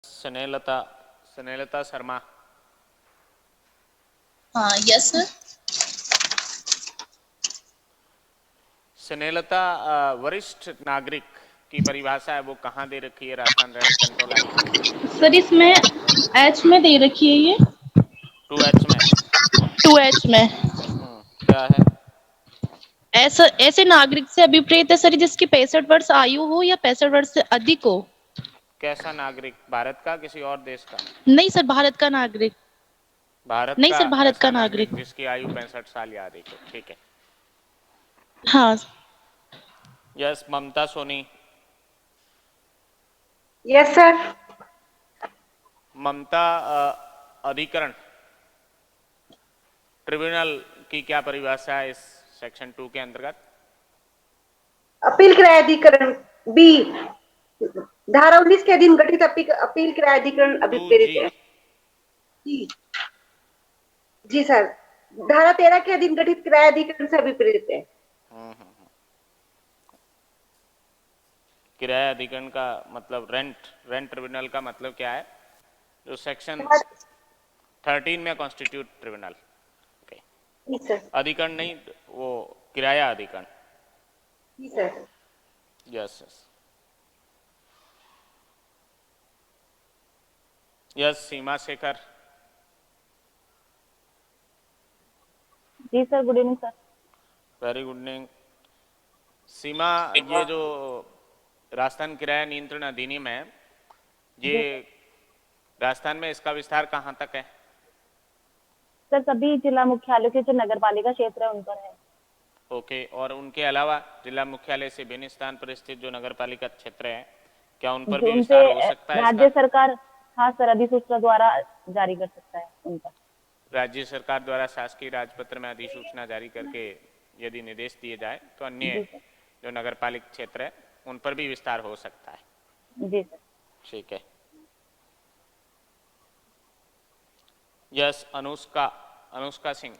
स्नेहलता स्नेहलता शर्मा। हाँ, yes sir. Snehlata, वरिष्ठ नागरिक की परिभाषा है वो कहाँ दे रखी है राजस्थान रेंट कंट्रोल एक्ट में? सर इसमें एच में दे रखी है ये। 2H में। 2H में। क्या है? ऐसा ऐसे नागरिक से अभिप्रेत है सर जिसकी 65 वर्ष आयु हो या 65 वर्ष से अधिक हो। कैसा नागरिक? भारत का, किसी और देश का? नहीं सर, भारत का नागरिक। भारत नहीं का सर, भारत ऐसा का नागरिक नागरिक। जिसकी आयु 65 साल या अधिक हो। ठीक है। हाँ। Yes, Mamta Soni. Yes sir. Mamta, अधिकरण, ट्रिब्यूनल की क्या परिभाषा है इस सेक्शन 2 के अंतर्गत? अपील न्यायाधिकरण बी, धारा 19 के अधीन गठित अपील न्यायाधिकरण अभिप्रेरित 2G। है। जी जी सर, धारा 13 के अधीन गठित न्यायाधिकरण से अभिप्रेरित है। किराया अधिकरण का मतलब रेंट ट्रिब्यूनल का मतलब क्या है? जो सेक्शन 13 में कॉन्स्टिट्यूट ट्रिब्यूनल। ओके। जी सर। अधिकरण नहीं, वो किराया अधिकरण। जी sir. Yes yes yes. Seema Shekhar. जी sir, good evening sir. Very good evening. Seema, ये जो राजस्थान किराया नियंत्रण अधिनियम है, ये जी सर। राजस्थान में इसका विस्तार कहाँ तक है? सर सभी जिला मुख्यालय के जो नगर पालिका क्षेत्र है उन पर है। ओके। और उनके अलावा जिला मुख्यालय से भिन्न स्थान पर स्थित जो नगर पालिका क्षेत्र है, क्या उन पर जो भी उनसे विस्तार हो सकता है इसका? राज्य सरकार, हाँ सर, अधिसूचना द्वारा जारी कर सकता है उन पर। राज्य सरकार द्वारा शासकीय राजपत्र में अधिसूचना जारी करके यदि निर्देश दिए जाए तो अन्य जी सर। जो नगरपालिक क्षेत्र है उन पर भी विस्तार हो सकता है। जी सर। ठीक है। Yes, Anushka Anushka Singh.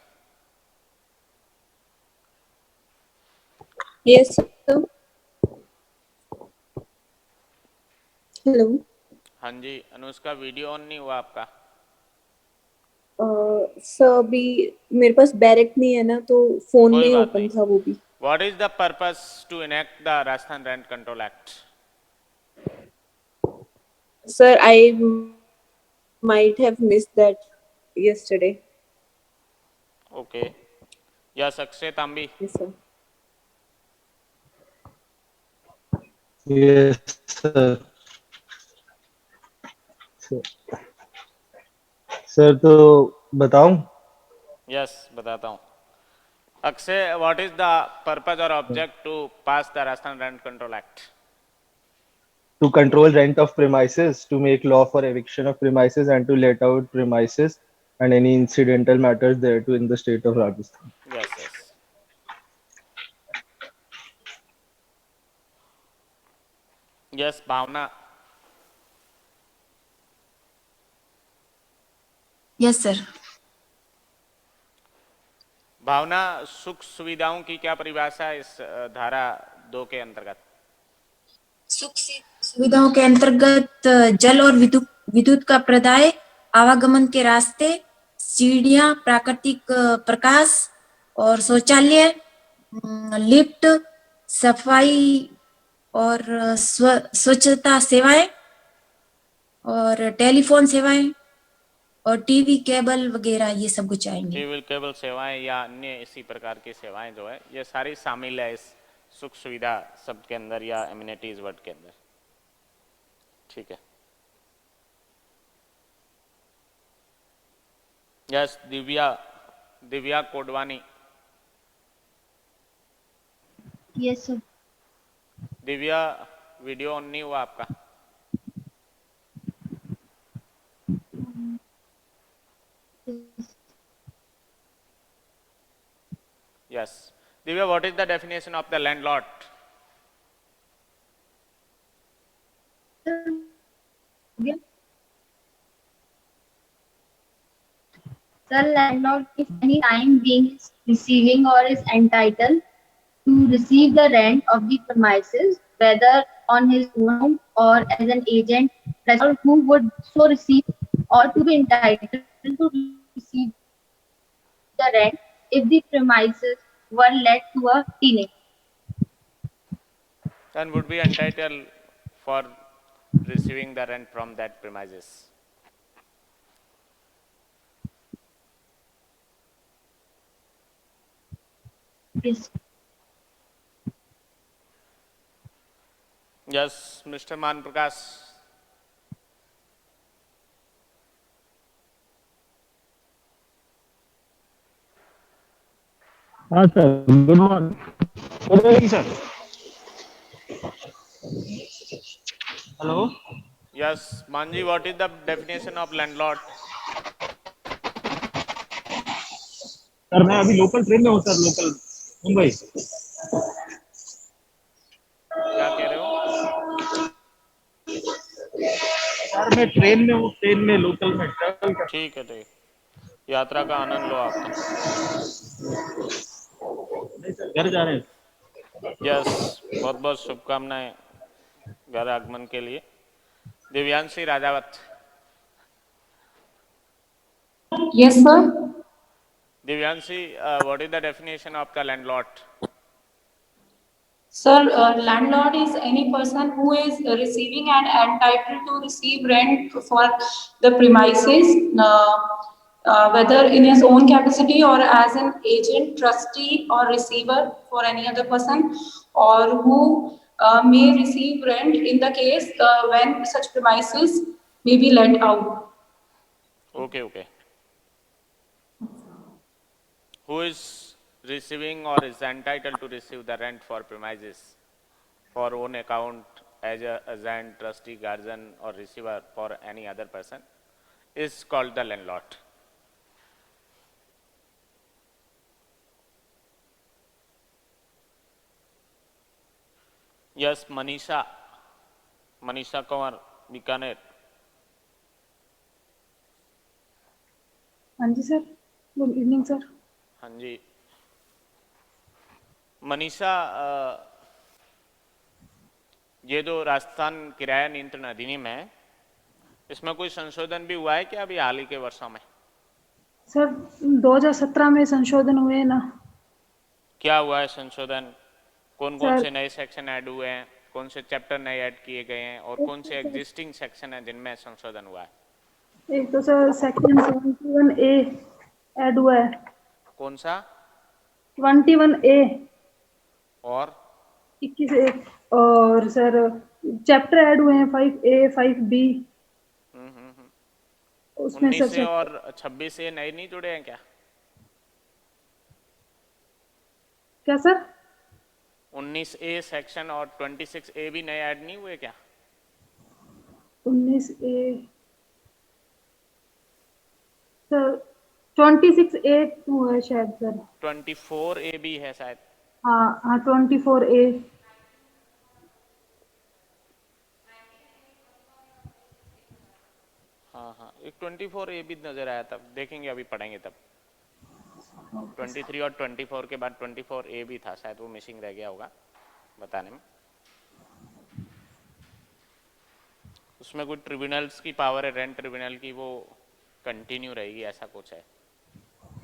Yes, sir. Hello. हाँ जी अनुष्का, वीडियो ऑन नहीं हुआ आपका? सर अभी मेरे पास बैरेक्ट नहीं है ना, तो फोन में कोई ही बात ओपन नहीं। था वो भी। What is the purpose to enact the Rajasthan rent control act? Sir I might have missed that yesterday. Okay. Yes, Akshay Tambi. Yes, sir. Yes sir. Sir तो बताऊं? यस, बताता हूँ। Akshay, what is the purpose और object to pass the Rajasthan rent control act? To control rent of premises, to make law for eviction of premises, and to let out premises and any incidental matters thereto in the state of Rajasthan. Yes yes. Yes, Bhavna. Yes sir. Bhavna, सुख सुविधाओं की क्या परिभाषा है इस धारा 2 के अंतर्गत? सुख सुविधाओं के अंतर्गत जल और विद्युत का प्रदाय, आवागमन के रास्ते, सीढ़ियां, प्राकृतिक प्रकाश और शौचालय, लिफ्ट, सफाई और स्वच्छता सेवाएं और टेलीफोन सेवाएं और टीवी केबल वगैरह, ये सब कुछ आएंगे। टीवी केबल सेवाएं या अन्य इसी प्रकार की सेवाएं जो है ये सारी शामिल है इस सुख सुविधा शब्द के अंदर या एमिनिटीज वर्ड के अंदर। ठीक है। Yes, Divya Divya Kodwani. Yes sir. Divya, video on नहीं हुआ आपका? Yes. Divya, what is the definition of the landlord? Sir, landlord if any time being is receiving or is entitled to receive the rent of the premises, whether on his own or as an agent, or who would so receive or to be entitled to receive the rent if the premises were let to a tenant. And would be entitled for receiving the rent from that premises. Yes. Yes, Mr. Man Prakash. हाँ sir, good morning sir. Hello Yes, Manji, what is the definition of landlord? Sir, मैं अभी local train में हूँ sir, local Mumbai. क्या कह रहे हो? Sir मैं ट्रेन में हूँ, ट्रेन में लोकल में ट्रैवल कर। ठीक है, ठीक। यात्रा का आनंद लो आप तो। घर जा रहे हैं। यस, बहुत बहुत शुभकामनाएं घर आगमन के लिए। Divyanshi Rajawat. Yes, sir. Divyanshi, what is the definition of the landlord? Sir, landlord is any person who is receiving and entitled to receive rent for the premises, whether in his own capacity or as an agent, trustee, or receiver for any other person, or who may receive rent in the case when such premises may be lent out. Okay, okay. Who is receiving or is entitled to receive the rent for premises for own account as a agent, trustee, guardian, or receiver for any other person is called the landlord. Yes, Manisha Kumar, Bikaner. हाँ जी sir, good evening sir. हाँ जी, मनीषा, ये जो राजस्थान किराया नियंत्रण अधिनियम है, इसमें कोई संशोधन भी हुआ है क्या अभी हाल ही के वर्षों में? सर 2017 में संशोधन हुए ना। क्या हुआ है संशोधन? कौन कौन सर, से नए सेक्शन ऐड हुए हैं, कौन से चैप्टर नए ऐड किए गए हैं और कौन से एग्जिस्टिंग सेक्शन हैं जिनमें संशोधन हुआ है? एक तो सर सेक्शन 21A ऐड हुआ है। कौन सा? 21A और 21A, और सर चैप्टर ऐड हुए हैं 5A 5B। उसमें 19 से सर और 26 से नए नहीं जुड़े हैं क्या? क्या सर? 19A सेक्शन और 26A भी नए ऐड नहीं हुए क्या? 19A सर 26A हुआ है शायद सर। 24A भी है शायद। हाँ हाँ 24A। हाँ हाँ, एक 24A भी नजर आया, तब देखेंगे, अभी पढ़ेंगे तब। 23 और 24 के बाद 24A भी था शायद, वो मिसिंग रह गया होगा बताने में। उसमें कुछ ट्रिब्यूनल्स की पावर है, रेंट ट्रिब्यूनल की, वो कंटिन्यू रहेगी ऐसा कुछ है।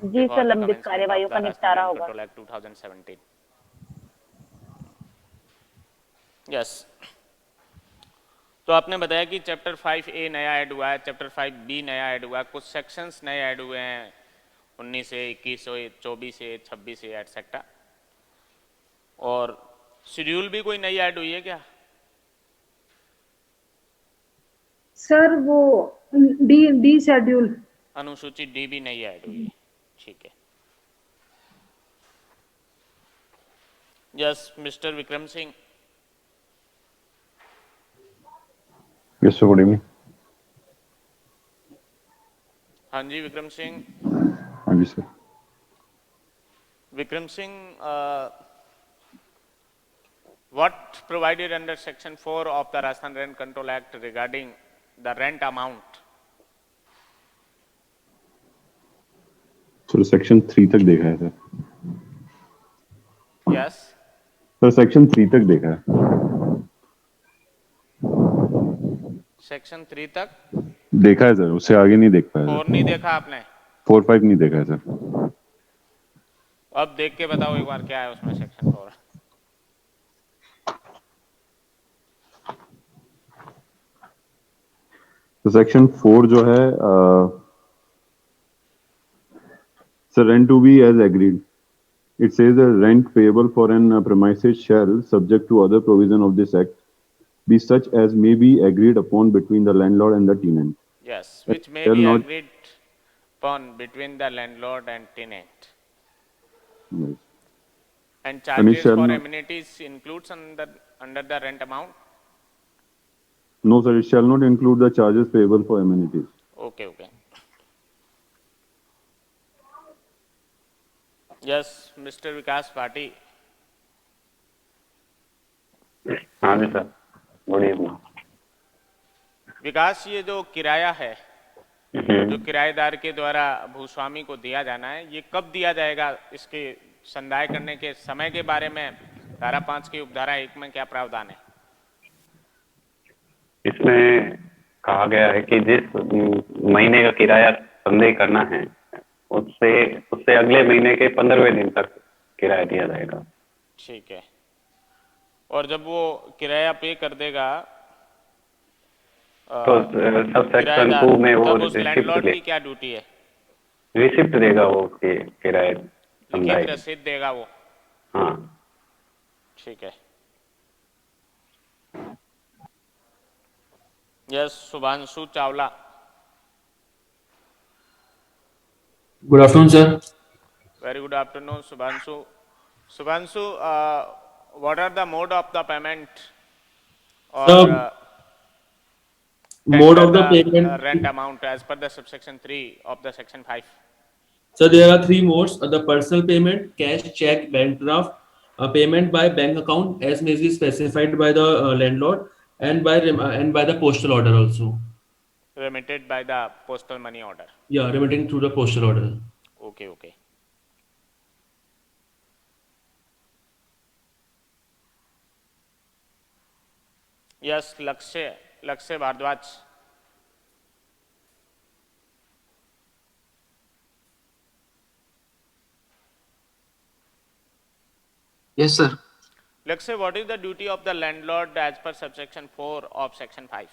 जी सर, लंबित कार्यवाहियों का निपटारा होगा। 2017। यस, तो आपने बताया कि चैप्टर 5A नया ऐड हुआ है, चैप्टर 5B नया ऐड हुआ है, कुछ सेक्शंस नए ऐड हुए हैं 19 से 21 से 24 से 26 से एटसेट्रा। और शेड्यूल भी कोई नई ऐड हुई है क्या? सर वो डी शेड्यूल, अनुसूची डी भी नई ऐड हुई है, ठीक है। Yes, mister Vikram Singh. Yes sir, good evening. हाँ जी विक्रम सिंह। हाँ जी sir. Vikram Singh, what provided under section 4 of the Rajasthan Rent Control Act regarding the rent amount? Sir section 3 तक देखा है सर। Yes. सर सेक्शन 3 तक देखा है। सेक्शन 3 तक देखा है सर, उससे आगे नहीं देख पाया 4 सर। नहीं देखा आपने? 4-5 नहीं देखा है सर। अब देख के बताओ एक बार क्या है उसमें सेक्शन 4। तो सेक्शन 4 जो है sir, rent to be as agreed, it says the rent payable for an premises shall, subject to other provision of this act, be such as may be agreed upon between the landlord and the tenant. Yes, It which may shall be not- agreed upon between the landlord and tenant. Yes. And it charges shall for not- amenities includes under the rent amount? No, sir, it shall not include the charges payable for amenities. Okay, okay. Yes, Mr. Vikas Bhati. हाँ जी sir, good evening. विकास, ये जो किराया है जो किराएदार के द्वारा भूस्वामी को दिया जाना है, ये कब दिया जाएगा? इसके संदाय करने के समय के बारे में धारा 5 की उपधारा 1 में क्या प्रावधान है? इसमें कहा गया है कि जिस महीने का किराया संदेह करना है उससे उससे अगले महीने के 15वें दिन तक किराया दिया जाएगा। ठीक है। और जब वो किराया पे कर देगा तो सब सेक्शन 2 में वो तब उस लैंडलॉर्ड की क्या ड्यूटी है? रिसिप्ट देगा वो किराए संदाय। लिखित रसीद देगा वो? हाँ ठीक है। Yes, Shubhanshu Chawla. Good afternoon, sir. Very good afternoon, Subhanshu. Subhanshu, what are the mode of the payment? Or Sir, mode of the payment. Rent amount as per the subsection 3 of the section 5. So there are three modes: the personal payment, cash, check, bank draft, payment by bank account as may be specified by the landlord, and by the postal order also. Remitted by the postal money order. Yeah, remitting through the postal order. Okay, okay. Yes, Lakshya Bhardwaj. Yes, sir. Lakshya, what is the duty of the landlord as per subsection 4 of section 5?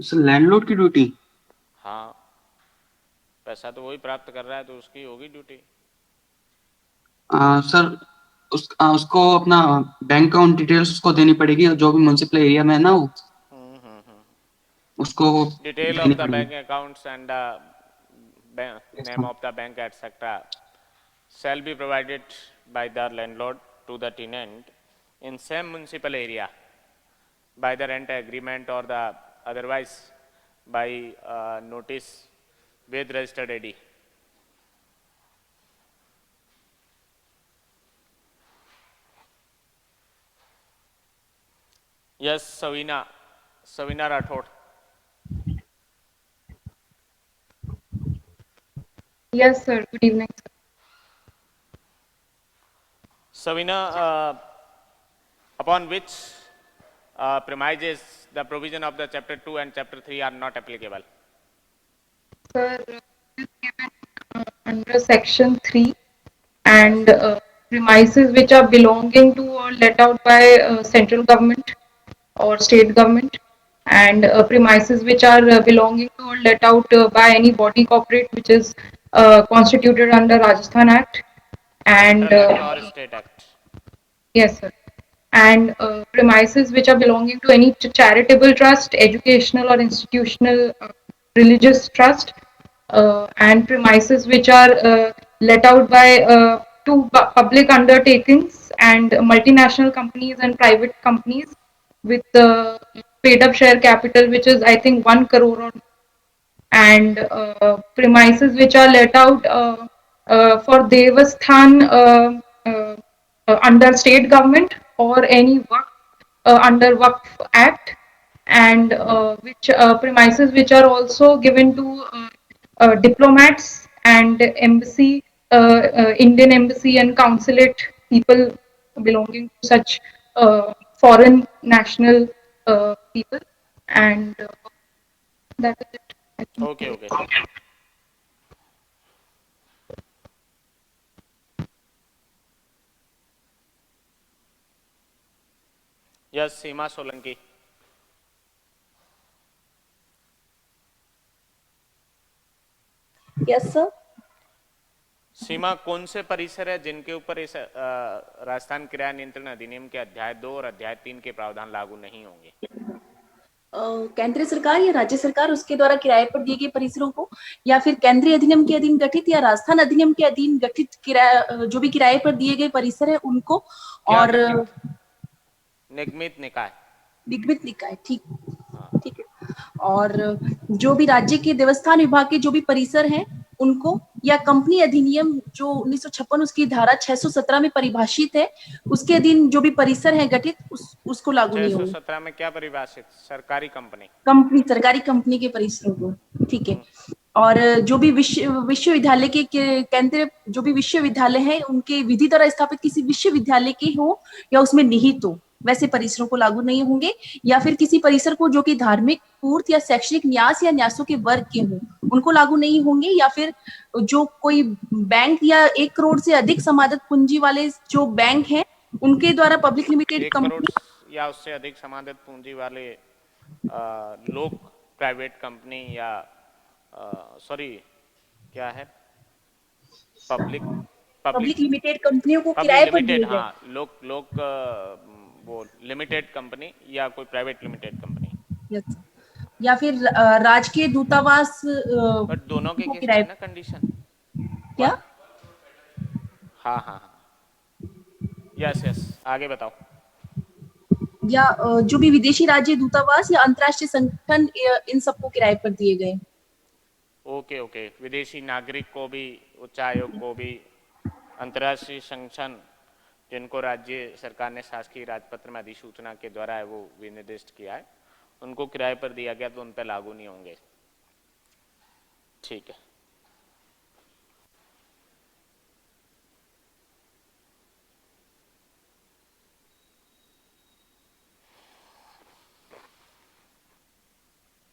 Sir landlord की duty? हाँ, पैसा तो वही प्राप्त कर रहा है तो उसकी होगी ड्यूटी। सर उसको अपना बैंक अकाउंट डिटेल्स उसको देनी पड़ेगी, जो भी म्युनिसिपल एरिया में है ना वो उसको detail of the bank accounts and name of the bank etcetera shall be provided by the landlord to the tenant in same municipal area by the rent agreement or the otherwise by notice with registered AD. Yes, Savina Rathod. Yes, sir. Good evening, sir. Savina, upon which premises the provision of the chapter 2 and chapter 3 are not applicable? Sir, is given under section 3 and premises which are belonging to or let out by central government or state government, and premises which are belonging to or let out by any body corporate which is constituted under Rajasthan Act and Central Act or State Act? yes, sir. And premises which are belonging to any charitable trust, educational or institutional religious trust, and premises which are let out by two public undertakings and multinational companies and private companies with paid up share capital which is I think 1 crore or, and premises which are let out for Devasthan under state government or any work under Waqf Act, and which premises which are also given to diplomats and embassy, Indian embassy and consulate people belonging to such foreign national people, and that is it. I think. Okay okay yes Seema Solanki yes sir. Seema कौन से परिसर है जिनके ऊपर इस राजस्थान किराया नियंत्रण अधिनियम के अध्याय 2 और अध्याय 3 के प्रावधान लागू नहीं होंगे? केंद्रीय सरकार या राज्य सरकार उसके द्वारा किराए पर दिए गए परिसरों को, या फिर केंद्रीय अधिनियम के अधीन गठित या राजस्थान अधिनियम के अधीन गठित किराया जो भी किराए पर दिए गए परिसर है उनको, और निगमित निकाय निगमित निकाय, ठीक ठीक है, और जो भी राज्य के देवस्थान विभाग के जो भी परिसर हैं उनको, या कंपनी अधिनियम जो 1956 उसकी धारा 617 में परिभाषित है उसके अधीन जो भी परिसर है गठित उसको लागू नहीं होगा। 617 में क्या परिभाषित? सरकारी सरकारी कंपनी के परिसरों को, ठीक है। और जो भी विश्वविद्यालय के केंद्र जो भी विश्वविद्यालय है उनके विधि द्वारा स्थापित किसी विश्वविद्यालय के हो या उसमें निहित हो वैसे परिसरों को लागू नहीं होंगे, या फिर किसी परिसर को जो कि धार्मिक, पूर्त या शैक्षणिक न्यास या न्यासों के वर्ग के हों उनको लागू नहीं होंगे, या फिर जो कोई बैंक या 1 करोड़ से अधिक समादत पूंजी वाले जो बैंक हैं उनके द्वारा पब्लिक लिमिटेड कंपनी या उससे अधिक समादत पूंजी वाले लोग प्राइवेट कंपनी या सॉरी क्या है पब्लिक लिमिटेड कंपनियों को किराए पर दिए गए। हाँ, लोग वो लिमिटेड कंपनी या कोई प्राइवेट लिमिटेड कंपनी, या फिर राजकीय दूतावास, बट दोनों के केस में ना कंडीशन क्या? हाँ हाँ हाँ यस आगे बताओ। या जो भी विदेशी राज्य दूतावास या अंतर्राष्ट्रीय संगठन इन सबको किराए पर दिए गए। ओके विदेशी नागरिक को भी, उच्चायोग को भी, अंतर्राष्ट्रीय संगठन जिनको राज्य सरकार ने शासकीय राजपत्र में अधिसूचना के द्वारा है वो विनिर्दिष्ट किया है उनको किराए पर दिया गया तो उन पर लागू नहीं होंगे। ठीक है।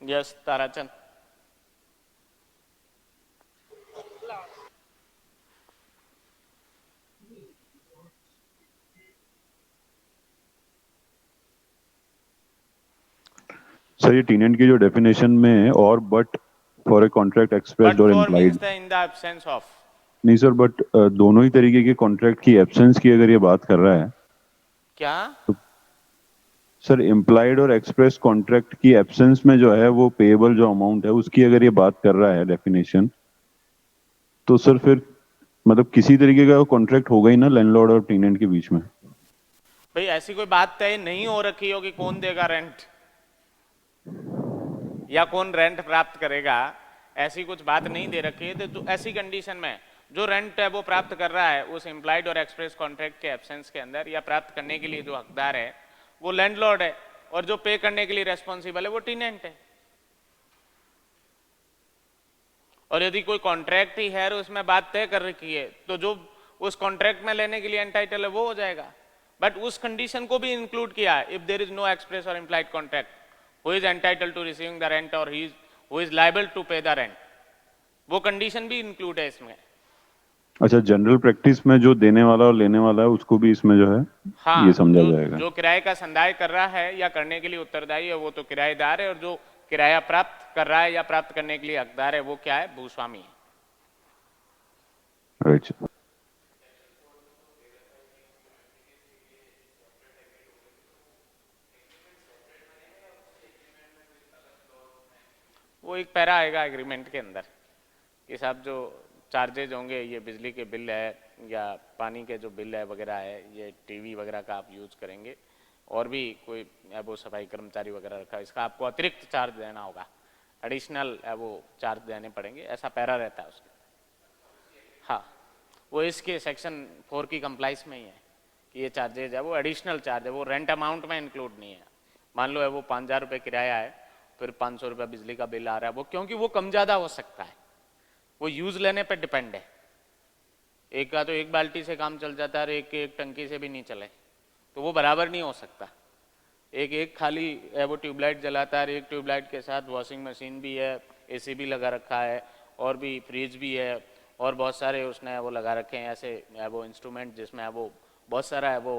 यस ताराचंद। सर ये टीनेंट की जो डेफिनेशन में है और but for a contract expressed और implied, in the absence of, नहीं सर बट दोनों ही तरीके के कॉन्ट्रैक्ट की एब्सेंस की अगर ये बात कर रहा है क्या तो सर इम्प्लाइड और एक्सप्रेस कॉन्ट्रैक्ट की एब्सेंस में जो है वो पेएबल जो अमाउंट है उसकी अगर ये बात कर रहा है डेफिनेशन, तो सर फिर मतलब किसी तरीके का कॉन्ट्रैक्ट होगा ही ना लैंडलॉर्ड और टेनेंट के बीच में। भाई ऐसी कोई बात तय नहीं हो रखी हो कि कौन देगा रेंट या कौन रेंट प्राप्त करेगा, ऐसी कुछ बात नहीं दे रखी है। तो ऐसी कंडीशन में जो रेंट है वो प्राप्त कर रहा है उस एम्प्लॉयड और एक्सप्रेस कॉन्ट्रैक्ट के एब्सेंस के अंदर या प्राप्त करने के लिए जो हकदार है वो लैंडलॉर्ड है और जो पे करने के लिए रेस्पॉन्सिबल है वो टेनेंट है। और यदि कोई कॉन्ट्रैक्ट ही है और उसमें बात तय कर रखी है तो जो उस कॉन्ट्रैक्ट में लेने के लिए एंटाइटल है वो हो जाएगा। बट उस कंडीशन को भी इंक्लूड किया है, if there is no express और implied contract who is entitled to receiving the rent or who is liable to pay the rent, वो कंडीशन भी इंक्लूड है इसमें। अच्छा, जनरल प्रैक्टिस में जो देने वाला और लेने वाला है उसको भी इसमें जो है हाँ, ये समझा जाएगा। जो किराए का संदाय कर रहा है या करने के लिए उत्तरदायी है वो तो किराएदार है, और जो किराया प्राप्त कर रहा है या प्राप्त करने के लिए हकदार है वो क्या है, भूस्वामी है। राइट। वो एक पैरा आएगा एग्रीमेंट के अंदर कि साहब जो चार्जेज होंगे, ये बिजली के बिल है या पानी के जो बिल है वगैरह है, ये टीवी वगैरह का आप यूज करेंगे, और भी कोई वो सफाई कर्मचारी वगैरह रखा है, इसका आपको अतिरिक्त चार्ज देना होगा, एडिशनल वो चार्ज देने पड़ेंगे, ऐसा पैरा रहता है उसके। हाँ, वो इसके सेक्शन 4 की कंप्लाइंस में ही है कि ये चार्जेज है वो एडिशनल चार्ज है, वो रेंट अमाउंट में इंक्लूड नहीं है। मान लो है वो 5,000 रुपये किराया है, फिर 500 रुपये बिजली का बिल आ रहा है, वो क्योंकि वो कम ज़्यादा हो सकता है, वो यूज लेने पे डिपेंड है। एक का तो एक बाल्टी से काम चल जाता है और एक टंकी से भी नहीं चले, तो वो बराबर नहीं हो सकता। एक खाली है वो ट्यूबलाइट जलाता है, एक ट्यूबलाइट के साथ वॉशिंग मशीन भी है, एसी भी लगा रखा है, और भी फ्रिज भी है, और बहुत सारे उसने वो लगा रखे हैं ऐसे है वो इंस्ट्रूमेंट जिसमें है वो बहुत सारा है वो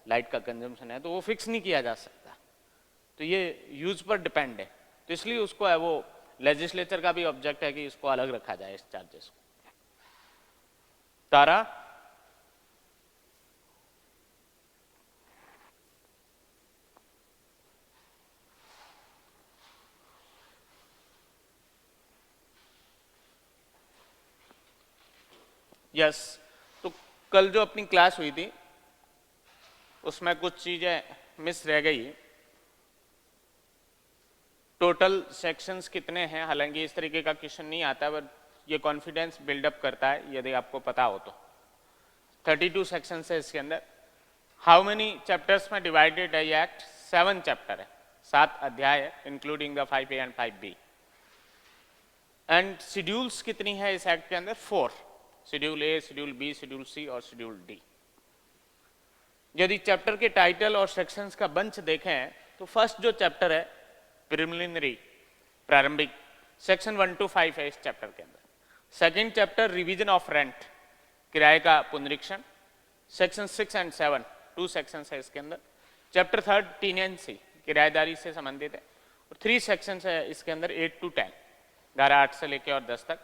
लाइट का कंजम्पशन है, तो वो फिक्स नहीं किया जा सकता। तो ये यूज पर डिपेंड है, तो इसलिए उसको है वो लेजिस्लेचर का भी ऑब्जेक्ट है कि इसको अलग रखा जाए इस चार्जेस को। तारा, यस तो कल जो अपनी क्लास हुई थी उसमें कुछ चीजें मिस रह गई। टोटल सेक्शंस कितने हैं, हालांकि इस तरीके का क्वेश्चन नहीं आता, बट ये कॉन्फिडेंस बिल्डअप करता है यदि आपको पता हो तो। 32 सेक्शंस है इसके अंदर। हाउ मेनी चैप्टर्स में डिवाइडेड है ये एक्ट? 7 चैप्टर है, 7 अध्याय है, including the 5A and 5B। And schedules कितनी है इस एक्ट के अंदर? 4। शेड्यूल ए, शेड्यूल बी, शेड्यूल सी और शेड्यूल डी। यदि चैप्टर के टाइटल और सेक्शंस का बंच देखें तो फर्स्ट जो चैप्टर है प्रिलिमिनरी, प्रारंभिक, सेक्शन 1 to 5 है इस चैप्टर के अंदर। Second chapter revision of rent, किराए का पुनरीक्षण, सेक्शन 6 and 7, 2 सेक्शंस है इसके अंदर। चैप्टर 3 टीनेंसी, किराएदारी से संबंधित है, और 3 सेक्शंस है इसके अंदर 8 to 10, धारा 8 से लेकर और 10 तक।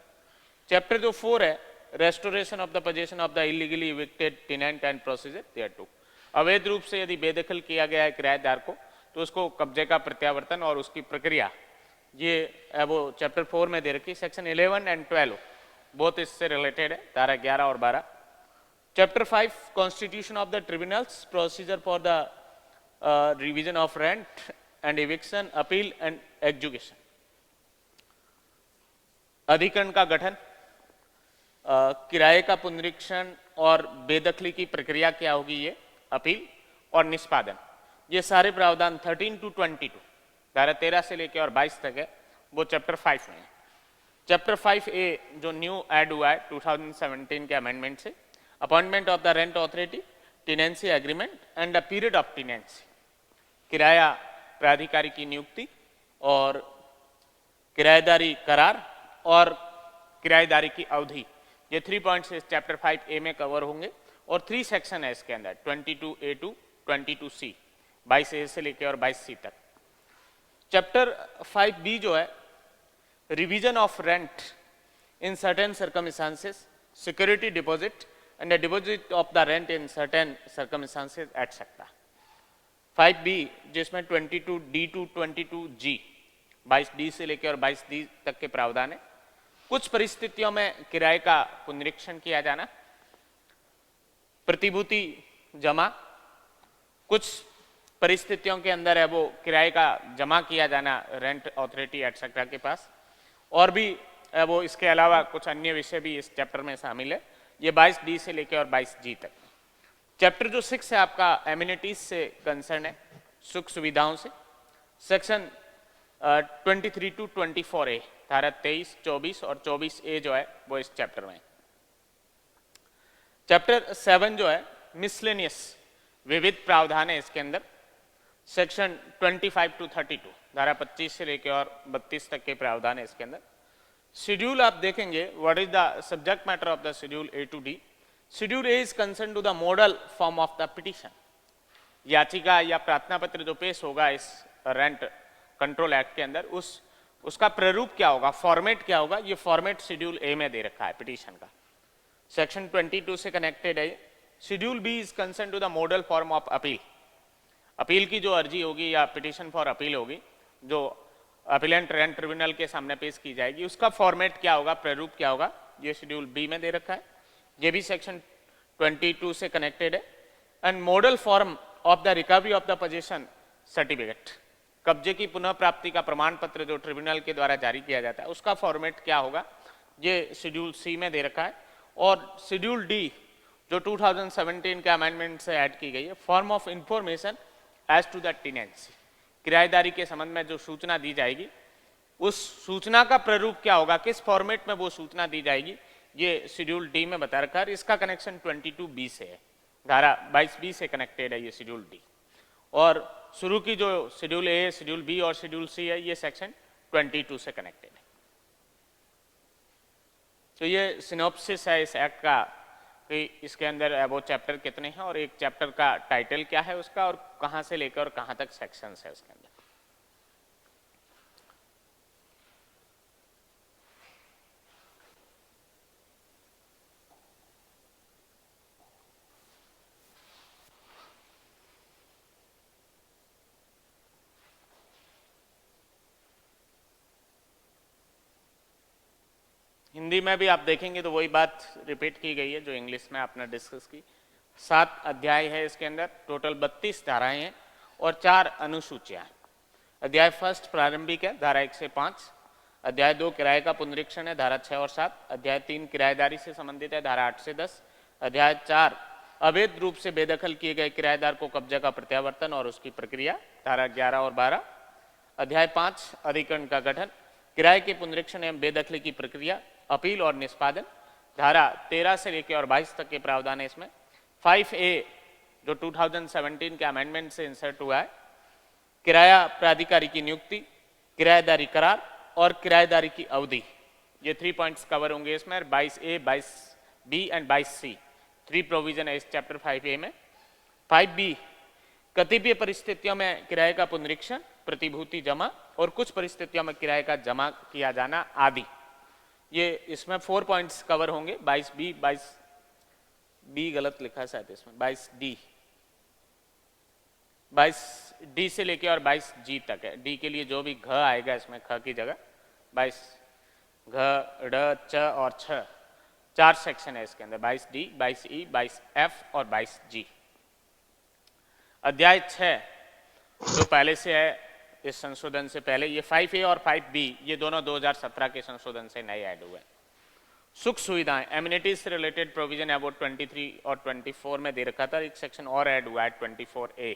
चैप्टर जो 4 है restoration of the possession of the illegally evicted tenant and procedure thereto, अवैध रूप से यदि बेदखल किया गया है किराएदार को तो उसको कब्जे का प्रत्यावर्तन और उसकी प्रक्रिया, ये वो चैप्टर 4 में दे रखी। सेक्शन 11 and 12 बहुत इससे रिलेटेड है, धारा 11 और 12। Chapter 5 constitution of the tribunals, procedure for the revision of rent and eviction, appeal and execution, अधिकरण का गठन, किराए का पुनरीक्षण और बेदखली की प्रक्रिया क्या होगी, ये अपील और निष्पादन, ये सारे प्रावधान 13 to 22, धारा 13 से लेकर और 22 तक है, वो चैप्टर 5 में है। चैप्टर 5A जो न्यू ऐड हुआ है 2017 के अमेंडमेंट से, appointment of the rent authority, tenancy agreement and the period of tenancy, किराया प्राधिकारी की नियुक्ति और किराएदारी करार और किराएदारी की अवधि, ये 3 पॉइंट्स इस चैप्टर 5A में कवर होंगे। और 3 सेक्शन है इसके अंदर, 22A to 22C, 22A से लेकर और 22C तक। चैप्टर 5B जो है revision of rent in certain circumstances, security deposit and the deposit of the rent in certain circumstances etcetera. 5B जिसमें 22D to 22G, 22D से लेकर और 22D तक के प्रावधान है। कुछ परिस्थितियों में किराए का पुनरीक्षण किया जाना, प्रतिभूति जमा, कुछ परिस्थितियों के अंदर है वो किराए का जमा किया जाना रेंट अथॉरिटी एटसेट्रा के पास, और भी वो इसके अलावा कुछ अन्य विषय भी इस चैप्टर में शामिल है। ये 22D से लेकर और 22G तक। चैप्टर जो 6 है आपका एमिनिटीज से कंसर्न है, सुख सुविधाओं से, सेक्शन 23 to 24A, धारा 23, 24 और 24A जो है वो इस चैप्टर में। चैप्टर 7 जो है मिसलेनियस, विविध प्रावधान है इसके अंदर, सेक्शन 25 to 32, धारा 25 से लेकर और 32 तक के प्रावधान है इसके अंदर। शेड्यूल आप देखेंगे, what is the subject matter of the schedule A to D। Schedule A is concern to the model form of the petition, याचिका या प्रार्थना पत्र जो पेश होगा इस रेंट कंट्रोल एक्ट के अंदर, उसका प्रारूप क्या होगा, फॉर्मेट क्या होगा, ये फॉर्मेट शेड्यूल A में दे रखा है पिटीशन का। सेक्शन 22 से कनेक्टेड है। Schedule B is concern to the model form of appeal, appeal की जो अर्जी होगी या पिटीशन फॉर अपील होगी जो अपीलेंट रेंट ट्रिब्यूनल के सामने पेश की जाएगी, उसका फॉर्मेट क्या होगा, प्रारूप क्या होगा, ये शेड्यूल B में दे रखा है। ये भी सेक्शन 22 से कनेक्टेड है। And model form of the recovery of the possession certificate, कब्जे की पुनः प्राप्ति का प्रमाण पत्र जो ट्रिब्यूनल के द्वारा जारी किया जाता है, उसका फॉर्मेट क्या होगा, ये शेड्यूल C में दे रखा है। और शेड्यूल D जो 2017 के अमेंडमेंट से ऐड की गई है, form of information as to the tenancy, किराएदारी के संबंध में जो सूचना दी जाएगी, उस सूचना का प्रारूप क्या होगा, किस फॉर्मेट में वो सूचना दी जाएगी, ये शेड्यूल D में बता रखा है। इसका कनेक्शन 22B से है, धारा 22B से कनेक्टेड है ये शेड्यूल D। और शुरू की जो शेड्यूल ए, शेड्यूल बी और शेड्यूल सी है, ये सेक्शन 22 से कनेक्टेड है। तो ये सिनॉप्सिस है इस एक्ट का कि इसके अंदर वो चैप्टर कितने हैं और एक चैप्टर का टाइटल क्या है उसका और कहां से लेकर और कहां तक सेक्शंस है उसके अंदर। हिंदी में भी आप देखेंगे तो वही बात रिपीट की गई है जो इंग्लिश में आपने डिस्कस की। 7 अध्याय है इसके अंदर, टोटल 32 धाराएं हैं और 4 अनुसूचियां हैं। अध्याय फर्स्ट प्रारंभिक है, धारा 1 से 5। अध्याय 2 किराए का पुनरीक्षण है, धारा 6 और 7। अध्याय 3 किराएदारी से संबंधित है, धारा 8 से 10। अध्याय 4 अवैध रूप से बेदखल किए गए किराएदार को कब्जे का प्रत्यावर्तन और उसकी प्रक्रिया, धारा 11 और 12। अध्याय 5 अधिकरण का गठन, किराए के पुनरीक्षण एवं बेदखली की प्रक्रिया, अपील और निष्पादन, धारा 13 से लेकर और 22 तक के प्रावधान है इसमें। 5A जो 2017 के अमेंडमेंट से इंसर्ट हुआ है, किराया प्राधिकारी की नियुक्ति, किराएदारी करार और किराएदारी की अवधि, ये 3 पॉइंट्स कवर होंगे इसमें। 22A, 22B and 22C 3 provision है इस चैप्टर 5A में। 5B कतिपय परिस्थितियों में किराए का पुनरीक्षण, प्रतिभूति जमा और कुछ परिस्थितियों में किराए का जमा किया जाना आदि, ये इसमें 4 पॉइंट्स कवर होंगे। 22B, 22B गलत लिखा है शायद इसमें, 22D, 22D से लेके और 22G तक है। डी के लिए जो भी घ आएगा इसमें, ख की जगह 22 घ, ड, च और छ, 4 सेक्शन है इसके अंदर, 22D, 22E, 22F और 22G। अध्याय 6 जो पहले से है इस संशोधन से पहले, ये 5A और 5B ये दोनों 2017 के संशोधन से नए ऐड हुए। सुख सुविधाएं, एमिनिटीज से रिलेटेड प्रोविजन है वो 23 और 24 में दे रखा था, एक सेक्शन और ऐड हुआ है 24A।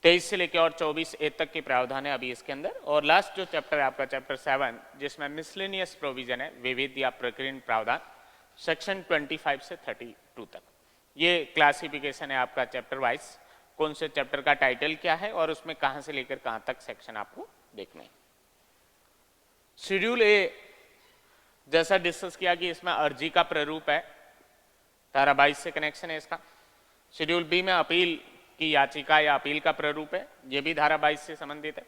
23 से लेकर और 24A तक के प्रावधान है अभी इसके अंदर। और लास्ट जो चैप्टर है आपका चैप्टर 7 जिसमें मिसलेनियस प्रोविजन है, विविध या प्रकीर्ण प्रावधान, सेक्शन 25 से 32 तक। ये क्लासिफिकेशन है आपका चैप्टर वाइज, कौन से चैप्टर का टाइटल क्या है और उसमें कहां से लेकर कहां तक सेक्शन आपको देखने हैं। शेड्यूल ए जैसा डिस्कस किया कि इसमें अर्जी का प्रारूप है, धारा 22 से कनेक्शन है इसका। शेड्यूल बी में अपील की याचिका या अपील का प्रारूप है, यह भी धारा 22 से संबंधित है।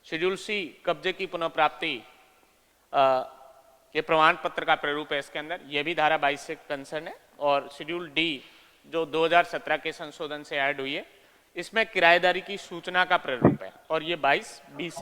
शेड्यूल सी कब्जे की पुनः प्राप्ति ये प्रमाण पत्र का प्रारूप है इसके अंदर, यह भी धारा 22 से कंसर्न है। और शेड्यूल डी जो 2017 के संशोधन से ऐड हुई है, इसमें किराएदारी की सूचना का प्रारूप है और ये 22B से